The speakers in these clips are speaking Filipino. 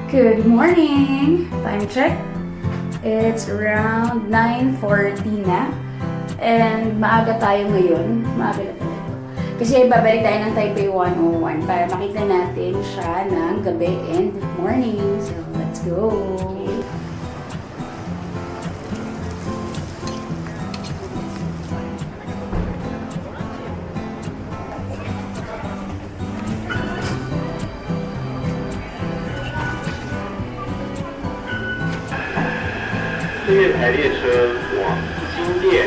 Good morning! Time check. It's around 9:40 na. And maaga tayo ngayon. Maaga na tayo. Kasi babalik tayo ng Taipei 101 para makita natin siya ng gabi and morning. So, let's go!4月台列车往新店。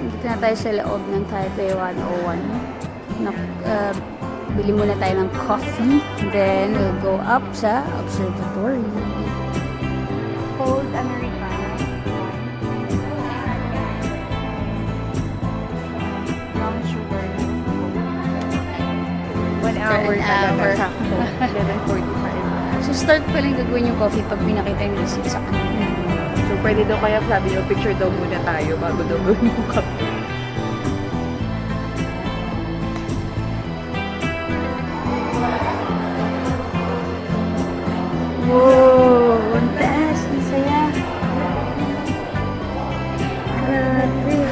Dito na tayo sa loob ng Taipei 101. Bili muna tayo ng coffee. Then, we'll go up sa observatory. Cold Americano. Brown sugar. 1 hour An talaga hour. sakto. 11:45. So, start pa lang gagawin yung coffee pag pinakita yung receipt sa kanila. So, pwede daw kaya sabi nyo, picture daw muna tayo bago daw gawin yung kape. Wow! Ang taas! Ang saya! Grabe!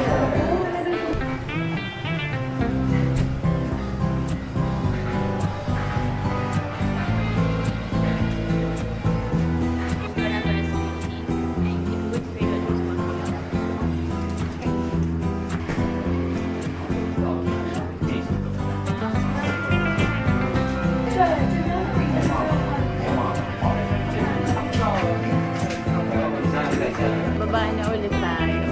Baba na ulit tayo.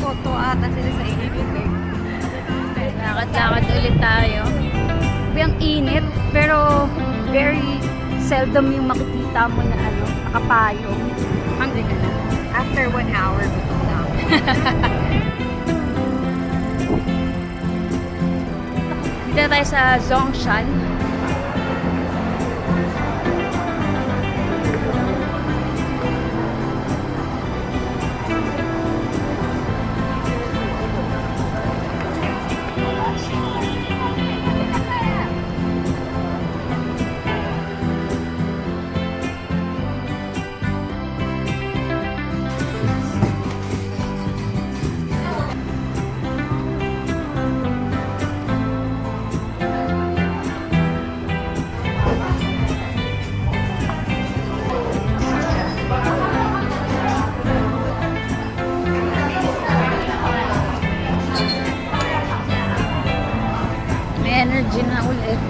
Photo ata sila sa init eh. Lakad-lakad ulit tayo. Ang init, pero very seldom yung makikita mo na nakapayong. Hungry ka na. After 1 hour, gutom na ako. Dito na tayo sa Zhongshan. Energy na ulit.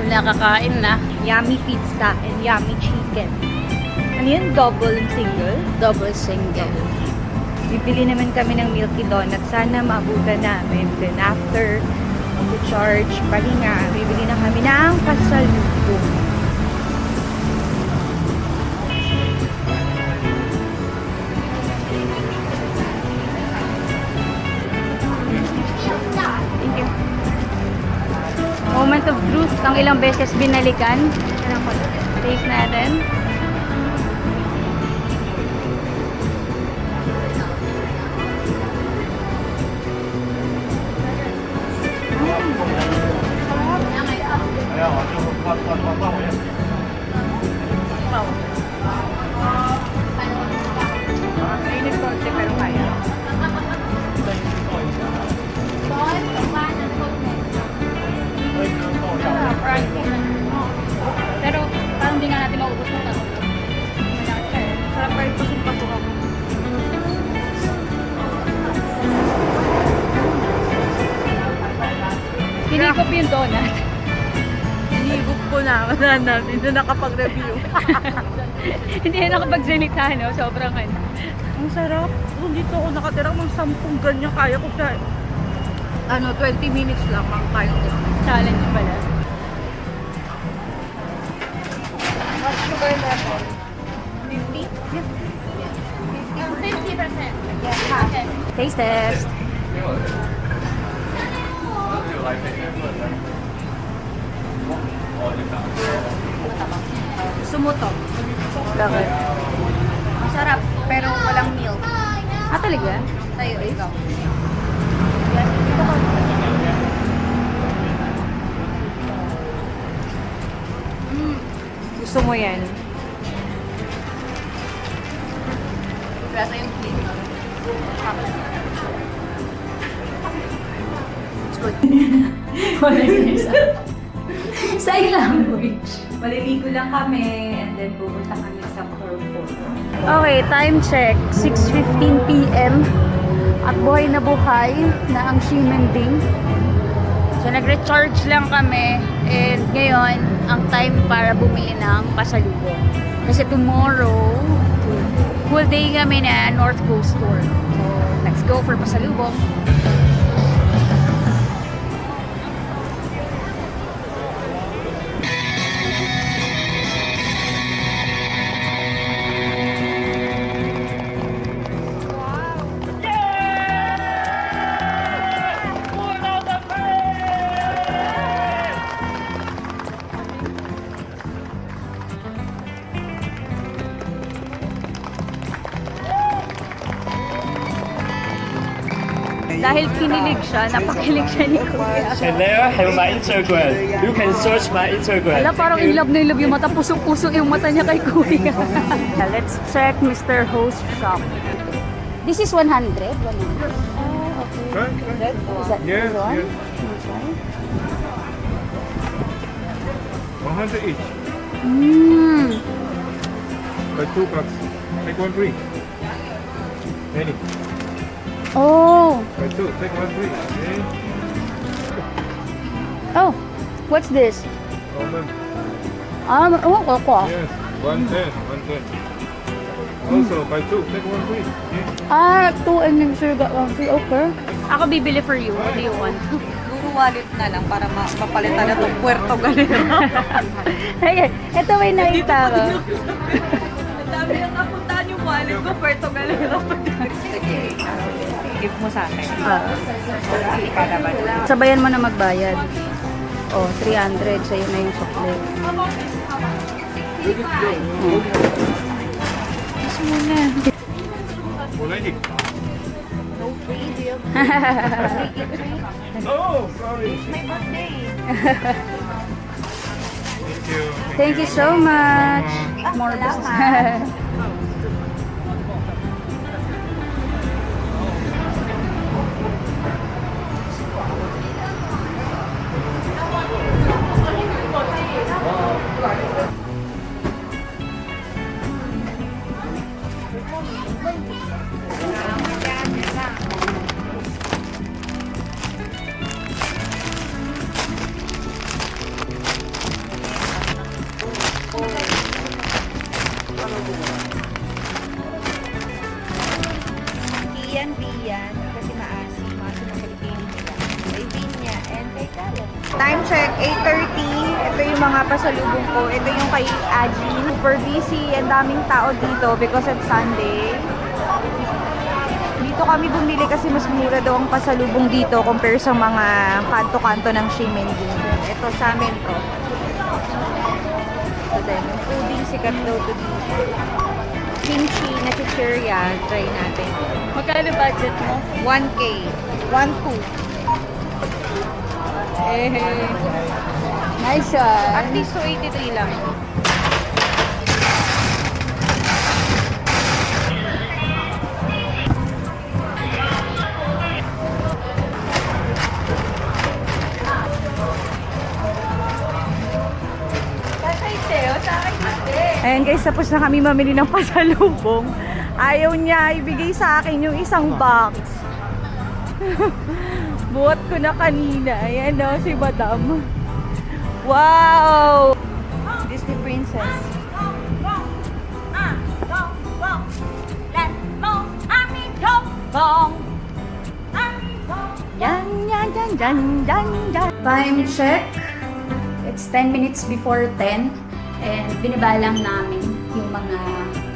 Nakakain na. Yummy pizza and yummy chicken. Ano yun? Double and single? Double single. Bibili naman kami ng Milky Donut. Sana maabutan namin. Then after charge, pahinga, bibili na kami ng pasalubong. Thank you. Moment of truth. Ang ilang beses binalikan. Taste natin. Mainit konti pero kaya. Pero parang hindi nga natin maubos na ito. Sarap pa rin pasok ako. Hinigop yung donut. Hinigop ko na. Wala natin na nakapag-review. Hindi na nakapagsalita, no? Sobrang ano. Ang sarap. Kung dito ako nakatira, mga 10 ganyan kaya ko sa 20 minutes lang ang kaya ko. Challenge pala. What sugar level? 50? 50%. Yes, half. Taste test. Sumuto. Bakit? Masarap, pero walang milk. Ah, talaga? Sa'yo, ikaw. Yes. Gusto mo yan? Lasa yung plate. It's good. Wala yung isa. Sign language. Maliligo lang kami and then pupunta kami sa Corfu. Okay, time check. 6:15 p.m. At buhay na ang Ximending. So, nag-recharge lang kami. And ngayon, ang time para bumili ng pasalubong. Kasi tomorrow, full day kami na North Coast Tour. So, let's go for pasalubong. Dahil kinilig siya, napakilig siya ni Kuya. And there I have my Instagram. You can search my Instagram. Ala, parang in love yung mata. Pusong-puso yung mata niya kay Kuya. Let's check Mr. Host Shop. This is 100? 100. Oh, okay. Is that Yes, this one? yes. This one? 100 each. Buy 2 packs. Take 1 free. Any. Oh. Buy 2. Take 1 free. Okay. Oh. What's this? Almond. Coco. Yes. 110. 110. Also, buy 2. Take 1 free. Okay. 2 and then sure got 1 free. Okay. Ako bibili for you. What do you want? Guru wallet na lang para mapalitan na itong Puerto Galera. Hey, ito may nakita ko. Ang dami lang napuntahan yung wallet ko, Puerto Galera. Sige, give mo sa akin. Ipalaban lang. Sabayan mo na magbayad. Oh, 300. Sa'yo na yung sukle. Mas muna. Already. No free deal. Oh, sorry. My birthday. Thank you. Thank you so much. More business. Biyan, kasi maasim, maasim ang Pilipino nila. Kay Vinya and kay Kalo. Time check, 8:30. Ito yung mga pasalubong ko. Ito yung kay Aji. Super busy, ang daming tao dito because it's Sunday. Dito kami bumili kasi mas mura daw ang pasalubong dito compare sa mga kanto-kanto ng Ximending. Ito sa amin to. Ito din, yung pudding sikat daw to dito. Kimchi na chichirya, try natin. Magkano budget mo? 1K. 1-2. Nice At one. least 283 lang. Ayan guys, tapos na kami mamili ng pasalubong. Ayaw niya ibigay sa akin yung isang box. Buhat ko na kanina. Ayan o, si Madam. Wow! Disney Princess. Yan, yan, yan, yan, yan, yan. Time check. It's 10 minutes before 10. And binibalang namin yung mga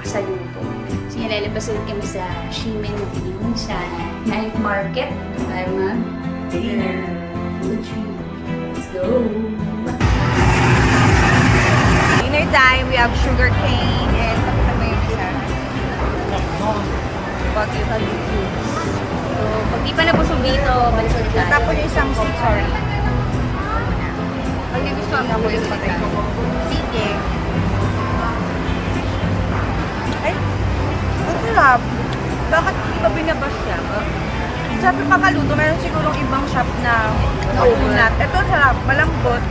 pasalubong. So, lalabas ulit kami sa Ximending, sa night market para mag-dinner. Food trip. Let's go! Dinner time, we have sugar cane and ano yung isa? Bagyo foods. So, pag di pa nabusog dito, balik ulit tayo. Tapos yung isang sorry. Pag gusto mo yung patay. Sige. Ay, ang sarap. Bakit hindi ba binabas siya? Sabi pakaluto, meron sigurong ibang shop na nat. Ito sarap, malambot.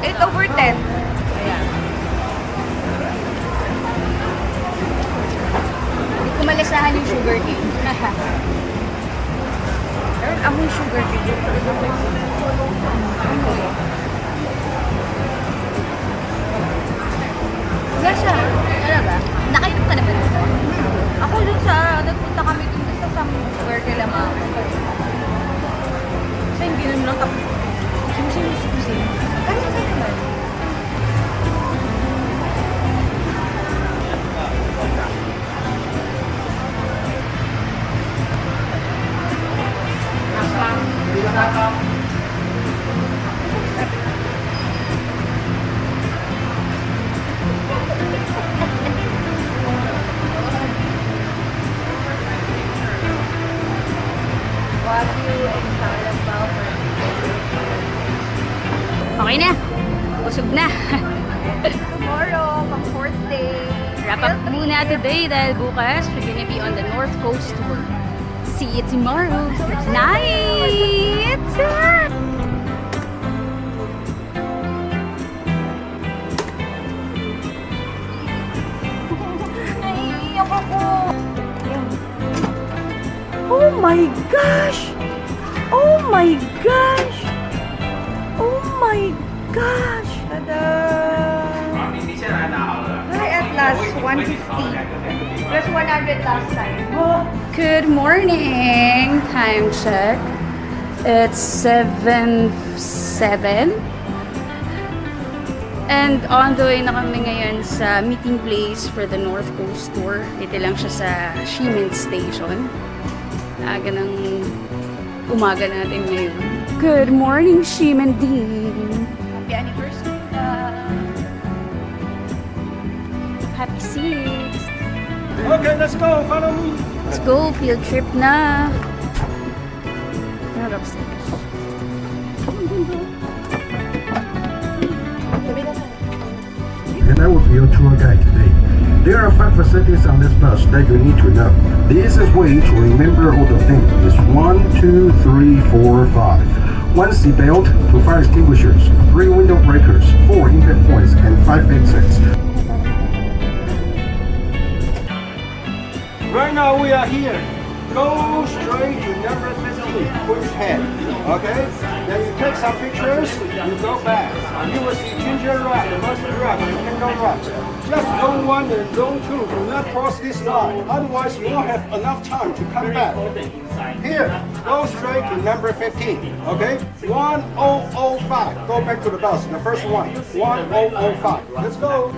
8/10. Ayan. Hindi ko malasahan yung sugar cane. Meron amoy sugar cane. Lasa. Ano ba? Nakainom ka na ba dito? Ako dun sa, nagpunta kami dun sa somewhere kila mama. Kasi hindi naman lang kami. Susi. Kanya kayo naman. Okay na. Busog na. Tomorrow, pang 4th day. Wrap up muna today dahil bukas we're gonna be on the North Coast tour. See you tomorrow. Good night! Naiiyak ako. Oh my gosh! Oh my gosh! Oh my gosh! Tada! Hi, at last, 150. Plus 100 last time. Good morning! Time check. It's 7:07. And on the way na kami ngayon sa meeting place for the North Coast Tour. Dito lang siya sa Ximen Station. Aga ng umaga natin ngayon. Good morning, Ximen Dean! Happy anniversary. Happy 6th! Okay, let's go. Follow me. Let's go! Field trip na! Not upstairs. And I will be your tour guide today. There are 5 facilities on this bus that you need to know. The easiest way to remember all the things is 1, 2, 3, 4, 5. 1 seat belt, 2 fire extinguishers, 3 window breakers, 4 impact points, and 5 exits. Right now we are here. Go straight to number 15, push head. Okay? Then you take some pictures, you go back. You will see ginger rock, mustard rock, and candle rock. Just zone 1 and zone 2. Do not cross this line. Otherwise you won't have enough time to come back. Here, go straight to number 15. Okay? 1005. Go back to the bus. The first one. 1005. Let's go.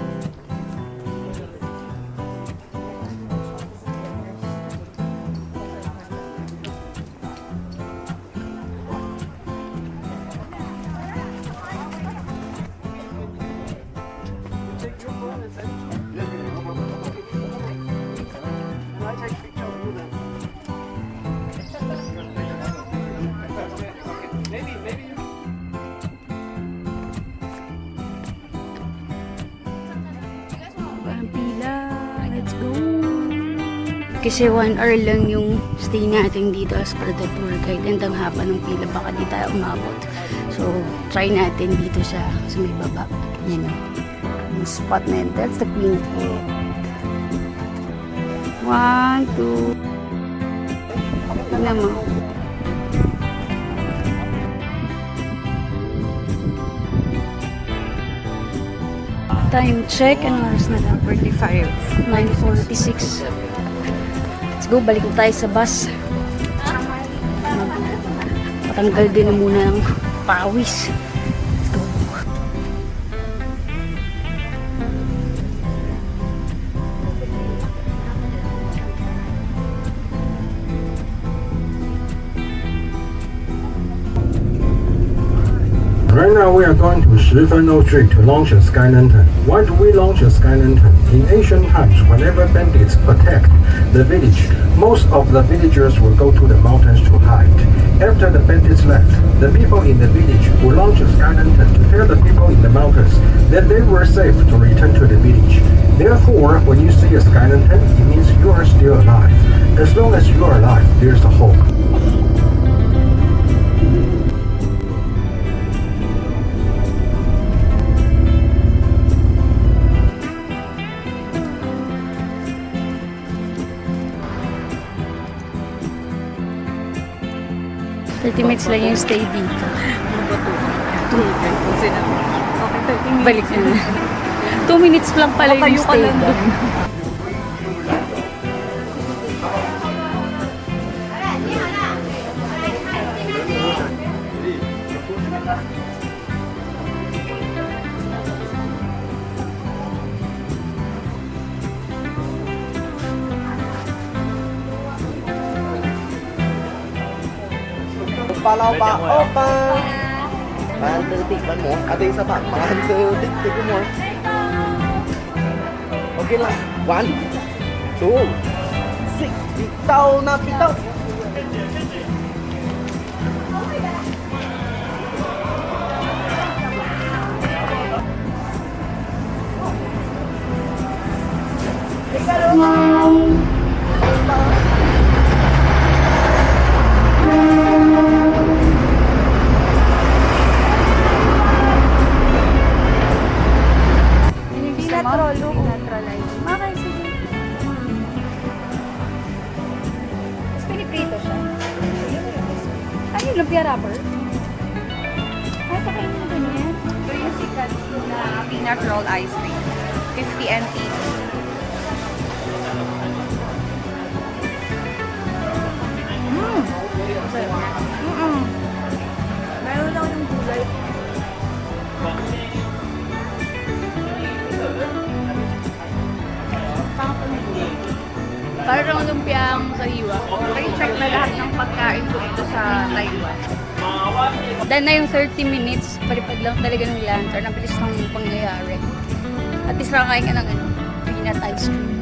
Ang pila. Let's go! Kasi 1 hour lang yung stay natin dito as per the tour guide. And ang haba ng pila, baka di tayo umabot. So, try natin dito sa may baba. Yan. Yung spot na yun. That's the Queen Gate. 1, 2. Tignan mo. Time check. Ano oras na lang? 45. 9:46. Let's go. Balik na tayo sa bus. Patanggal din na muna ng pawis. Let's go. Right now we are going to Shifano Street to launch a sky lantern. Why do we launch a sky lantern? In ancient times, whenever bandits attacked the village, most of the villagers will go to the mountains to hide. After the bandits left, the people in the village will launch a sky lantern to tell the people in the mountains that they were safe to return to the village. Therefore, when you see a sky lantern, it means you are still alive. As long as you are alive, there's a hope. Minutes lang yung stay dito. Balik na. 2 minutes lang pala yung stay doon. Palaw pa, open! Pantil, tikman mo. At isa pa, pantil, tikman mo. Okay lang. 1, 2, 6. Bitaw na bitaw. Naturalize. Okay, sige. Tapos piniprito siya. Ano yung lumpia wrapper? Ay, pakain mo ganyan. Ito yung sikat na peanut roll ice cream. 50 NT. Meron lang yung gulay. Parang lumpiang sariwa. Okay, check na lahat ng pagkain ko dito sa Taiwan. Dahil na yung 30 minutes, palipad lang talaga ng lantern. Ang bilis ng pangyayari. At least nakakain ka ng peanut ice cream.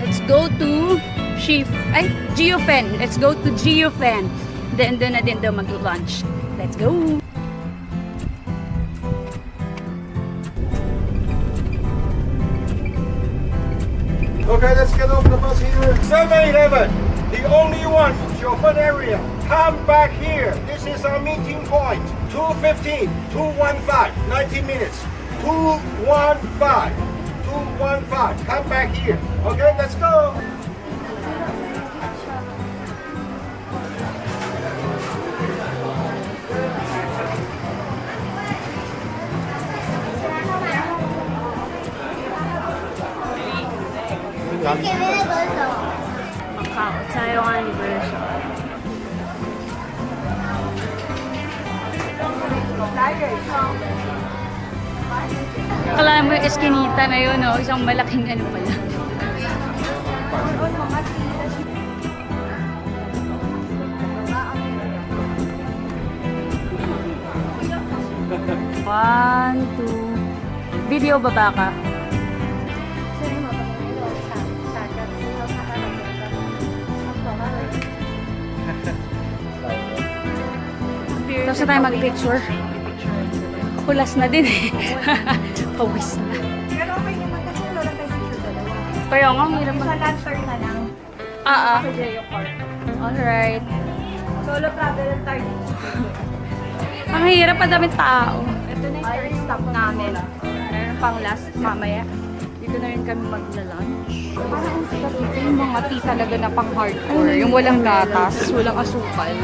Let's go to Geofen. Let's go to Geofen. Then doon na din daw mag-lunch. Let's go! Okay, let's get off the bus here. 7-Eleven, the only one in Jiufen area. Come back here. This is our meeting point. 2:15, 2:15, 90 minutes. 2:15, 2:15. Come back here. Okay, let's go. Macau, Taiwan version. Akala mo yung eskinita na yun, no? Isang malaking ano pala. One, two. Video baba ka. Tapos na tayo mag-picture. Kulas na din eh. Pawis na. Pero okay naman kasi wala lang tayo picture dalawa. Kaya nga, hirap Sa lantern na lang. Ah. Sa Jeyo Park. Alright. Solo travel tayo. Ang hirap, pa daming tao. Ito na yung third stop namin. Meron pang last mamaya. Dito na rin kami magla-lunch. Ito yung mga tea talaga na pang hardcore. Yung walang gatas, walang asukal.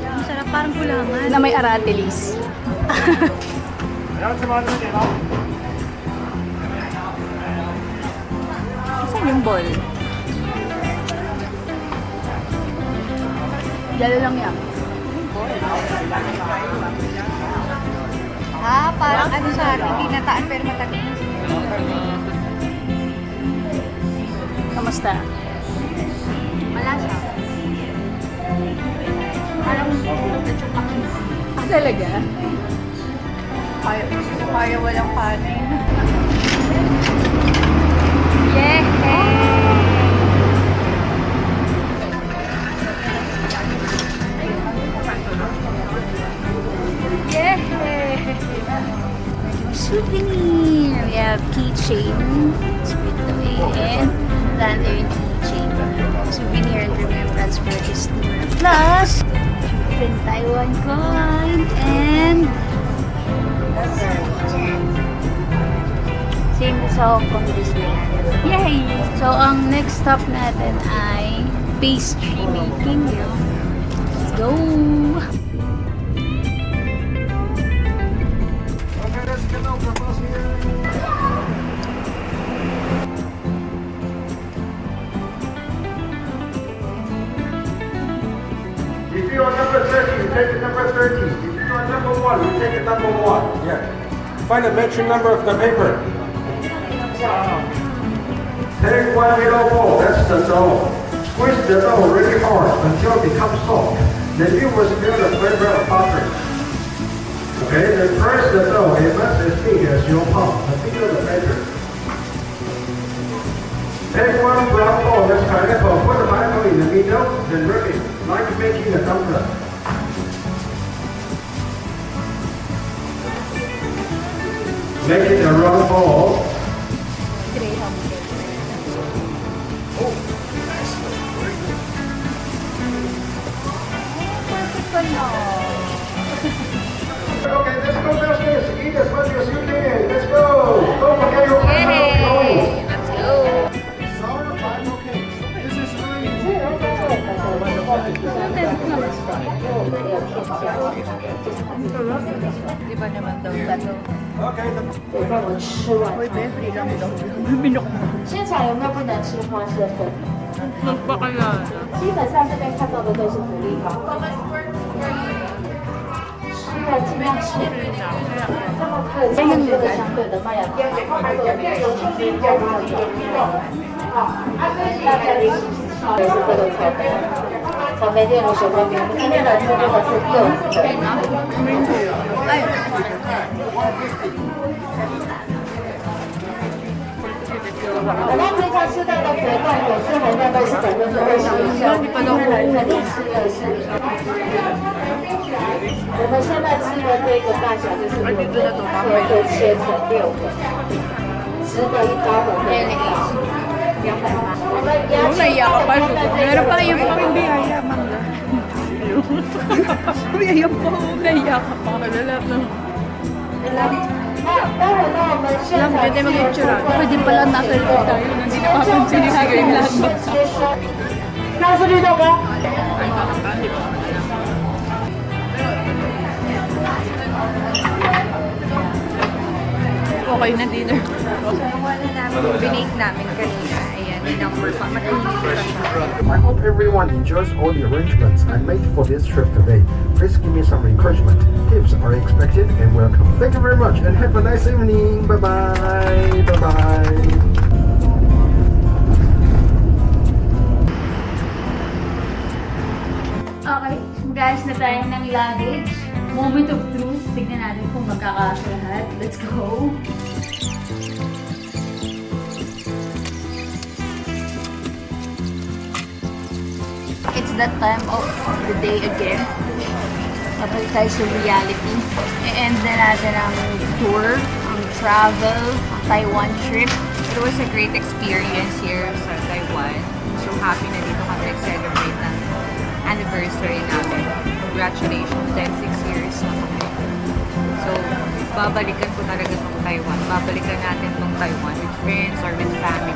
Ang sarap, parang kulangan. Na may aratilis. Saan yung ball? Yalo lang yan. Ah, parang ano sa atin, binataan pero matamis. Kamusta? Malasa. Parang Ah, talaga? kaya walang kanin. Yeah! souvenir. We have keychain, speedway, and lantern keychain. Souvenir and remembrance for this tour. Plus, in Taiwan coin and same sa Hong Kong Disneyland. Yay! So, ang next stop natin ay pastry making. Let's go! Okay, let's get over from here. If you are number 30, you take the number 30. If you are number 1, you take the number 1. Yeah. Find the matching number of the paper. Take 1 little ball, that's the dough. Squeeze the dough really hard until it becomes soft. Then you will feel the flavor of butter. Okay, then press the dough. It must as big as your palm. The bigger the better. Take 1 brown ball, that's pineapple. Put the pineapple in the middle, then wrap it, like making a dumpling. Make it a round ball. Okay, let's go downstairs. Eat as much as you can. Let's go. Don't forget your pineapple. Let's go! Sour pineapple cakes. This is free. Di ba naman daw bato? Okay, the 得帮我吃完。现场有没有不能吃花生的？基本上这边看到的都是福利包。吃了尽量吃。这么客气，这个相对的麦芽糖，还有有青冰酒吗？好，大家一起吃也是这个草莓。草莓店的手工饼，我们今天来吃这个是柚子的。我们平常吃到的活动有些含量都是20%以上，因为来这里吃的是。我们现在吃的这个大小就是可以切成6个，值得一刀红的200吗？我们牙签meron pala yung pang hindi ayaman na. Ayaw po, naiyak ka pa. Pwede mag-itsura. Pwede pala nasa loob tayo. Hindi napapansin ni Hagar yung lahat ba? Nasa dito ka? Okay na dinner. So, yung wala namin, binake namin kanina. Ayan, may number pa. Matulog pa siya. I hope everyone enjoys all the arrangements I made for this trip today. Please give me some encouragement. Tips are expected and welcome. Thank you very much and have a nice evening. Bye-bye. Bye-bye. Okay, guys, na tayo ng luggage. Moment of truth. Tignan natin kung magkakasya lahat. Let's go! It's that time of the day again. Babalik tayo sa reality. I-end na natin ang tour, ang travel, ang Taiwan trip. It was a great experience here sa Taiwan. So happy na dito kami nag-celebrate ng anniversary namin. Congratulations, 6 years na kami. So, babalikan ko talaga itong Taiwan. Babalikan natin itong Taiwan with friends or with family.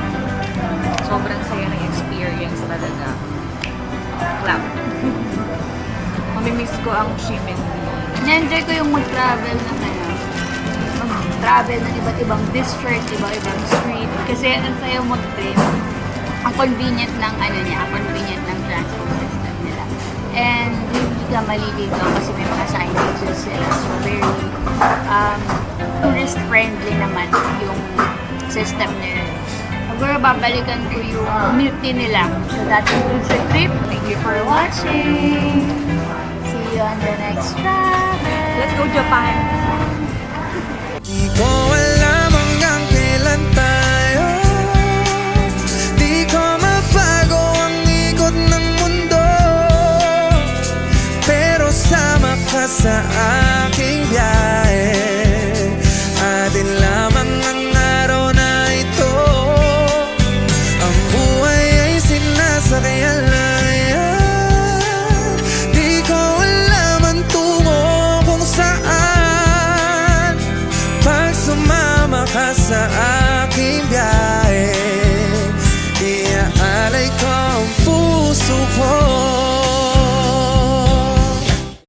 Sobrang saya ng experience talaga. Clap. Mamimiss ko ang Shimin-Lee. Na-enjoy ko yung mag-travel ng mag-travel ng iba't ibang district, iba't-ibang street. Kasi ang sayo mag-trip, ang convenient ng ang convenient ng transport system nila. And hindi ka maliligaw kasi may mga signages sila. So very tourist friendly naman yung system nila. Siguro babalikan ko yung community nila sa dating cruise trip. Thank you for watching. See you on the next travel. Let's go Japan! Di ko alam hanggang kailan tayo. Di ko mabago ang ikot ng mundo. Pero sama ka sa